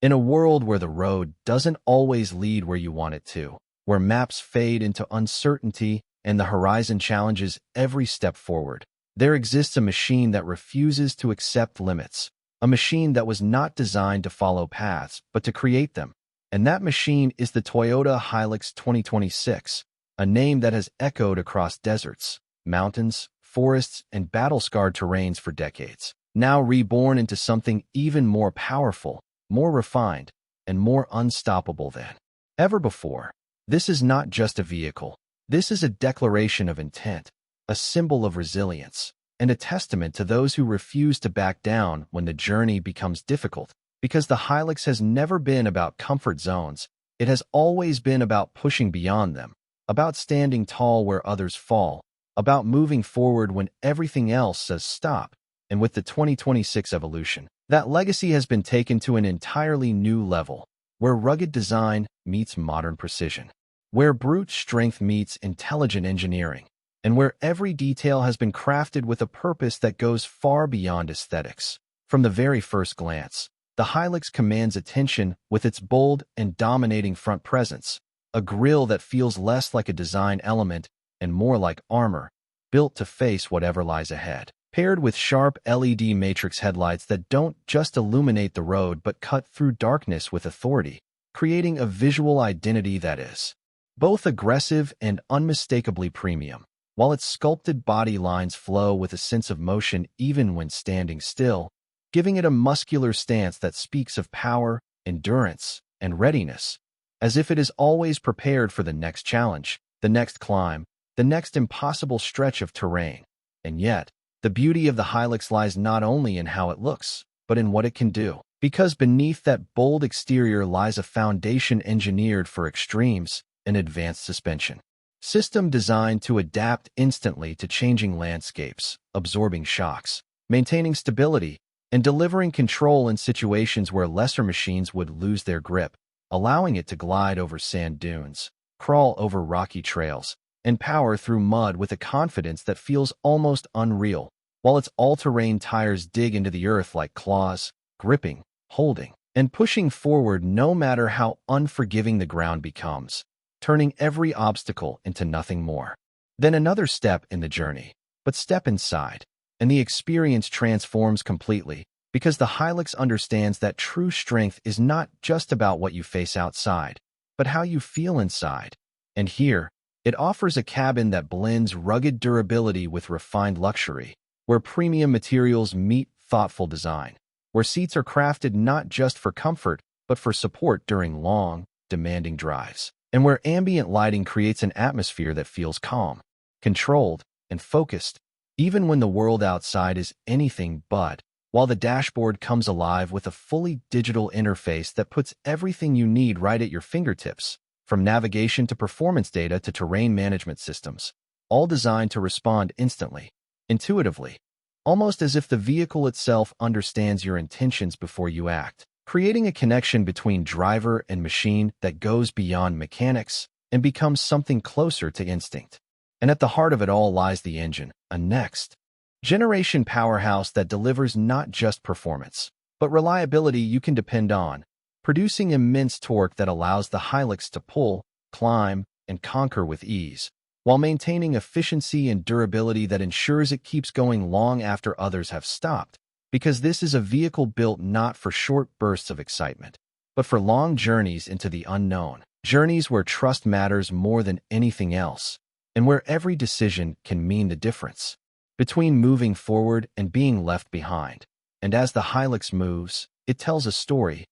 In a world where the road doesn't always lead where you want it to, where maps fade into uncertainty and the horizon challenges every step forward, there exists a machine that refuses to accept limits, a machine that was not designed to follow paths, but to create them. And that machine is the Toyota Hilux 2026, a name that has echoed across deserts, mountains, forests, and battle-scarred terrains for decades, now reborn into something even more powerful, more refined, and more unstoppable than ever before. This is not just a vehicle. This is a declaration of intent, a symbol of resilience, and a testament to those who refuse to back down when the journey becomes difficult. Because the Hilux has never been about comfort zones, it has always been about pushing beyond them, about standing tall where others fall, about moving forward when everything else says stop. And with the 2026 evolution, that legacy has been taken to an entirely new level, where rugged design meets modern precision, where brute strength meets intelligent engineering, and where every detail has been crafted with a purpose that goes far beyond aesthetics. From the very first glance, the Hilux commands attention with its bold and dominating front presence, a grille that feels less like a design element and more like armor, built to face whatever lies ahead, paired with sharp LED matrix headlights that don't just illuminate the road but cut through darkness with authority, creating a visual identity that is both aggressive and unmistakably premium, while its sculpted body lines flow with a sense of motion even when standing still, giving it a muscular stance that speaks of power, endurance, and readiness, as if it is always prepared for the next challenge, the next climb, the next impossible stretch of terrain. And yet, the beauty of the Hilux lies not only in how it looks, but in what it can do. Because beneath that bold exterior lies a foundation engineered for extremes, an advanced suspension system designed to adapt instantly to changing landscapes, absorbing shocks, maintaining stability, and delivering control in situations where lesser machines would lose their grip, allowing it to glide over sand dunes, crawl over rocky trails, and power through mud with a confidence that feels almost unreal, while its all-terrain tires dig into the earth like claws, gripping, holding, and pushing forward no matter how unforgiving the ground becomes, turning every obstacle into nothing more than another step in the journey. But step inside, and the experience transforms completely, because the Hilux understands that true strength is not just about what you face outside, but how you feel inside. And here, it offers a cabin that blends rugged durability with refined luxury, where premium materials meet thoughtful design, where seats are crafted not just for comfort, but for support during long, demanding drives, and where ambient lighting creates an atmosphere that feels calm, controlled, and focused, even when the world outside is anything but, while the dashboard comes alive with a fully digital interface that puts everything you need right at your fingertips, from navigation to performance data to terrain management systems, all designed to respond instantly, intuitively, almost as if the vehicle itself understands your intentions before you act, creating a connection between driver and machine that goes beyond mechanics and becomes something closer to instinct. And at the heart of it all lies the engine, a next-generation powerhouse that delivers not just performance, but reliability you can depend on, producing immense torque that allows the Hilux to pull, climb, and conquer with ease, while maintaining efficiency and durability that ensures it keeps going long after others have stopped, because this is a vehicle built not for short bursts of excitement, but for long journeys into the unknown, journeys where trust matters more than anything else, and where every decision can mean the difference between moving forward and being left behind. And as the Hilux moves, it tells a story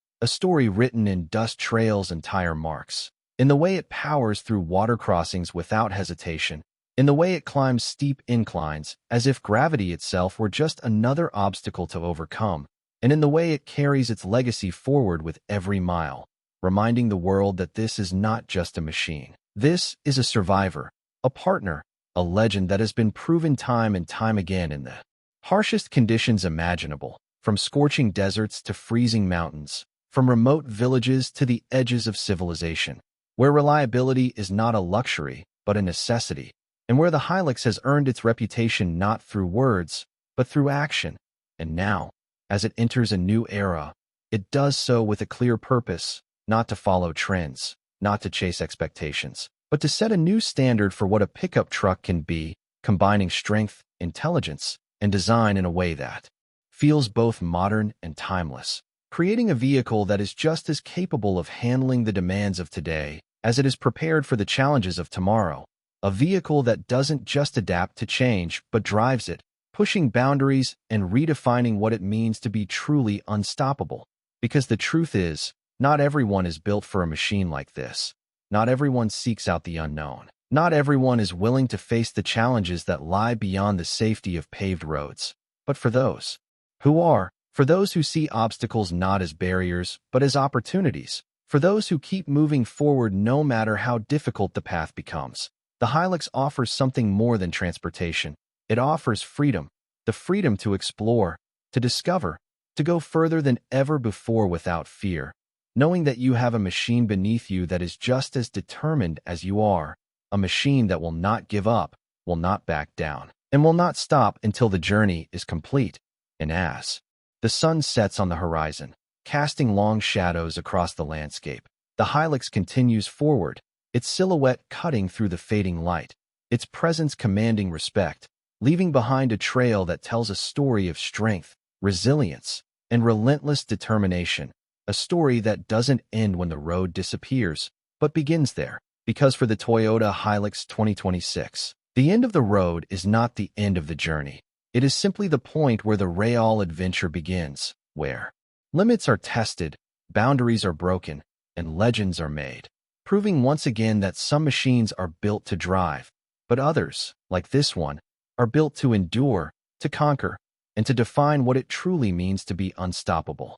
written in dust trails and tire marks, in the way it powers through water crossings without hesitation, in the way it climbs steep inclines as if gravity itself were just another obstacle to overcome, and in the way it carries its legacy forward with every mile, reminding the world that this is not just a machine. This is a survivor, a partner, a legend that has been proven time and time again in the harshest conditions imaginable, from scorching deserts to freezing mountains, from remote villages to the edges of civilization, where reliability is not a luxury, but a necessity, and where the Hilux has earned its reputation not through words, but through action. And now, as it enters a new era, it does so with a clear purpose, not to follow trends, not to chase expectations, but to set a new standard for what a pickup truck can be, combining strength, intelligence, and design in a way that feels both modern and timeless, creating a vehicle that is just as capable of handling the demands of today as it is prepared for the challenges of tomorrow. A vehicle that doesn't just adapt to change, but drives it, pushing boundaries and redefining what it means to be truly unstoppable. Because the truth is, not everyone is built for a machine like this. Not everyone seeks out the unknown. Not everyone is willing to face the challenges that lie beyond the safety of paved roads. But for those who are, for those who see obstacles not as barriers, but as opportunities, for those who keep moving forward no matter how difficult the path becomes, the Hilux offers something more than transportation. It offers freedom, the freedom to explore, to discover, to go further than ever before without fear, knowing that you have a machine beneath you that is just as determined as you are, a machine that will not give up, will not back down, and will not stop until the journey is complete. And as the sun sets on the horizon, casting long shadows across the landscape, the Hilux continues forward, its silhouette cutting through the fading light, its presence commanding respect, leaving behind a trail that tells a story of strength, resilience, and relentless determination, a story that doesn't end when the road disappears, but begins there. Because for the Toyota Hilux 2026, the end of the road is not the end of the journey. It is simply the point where the real adventure begins, where limits are tested, boundaries are broken, and legends are made, proving once again that some machines are built to drive, but others, like this one, are built to endure, to conquer, and to define what it truly means to be unstoppable.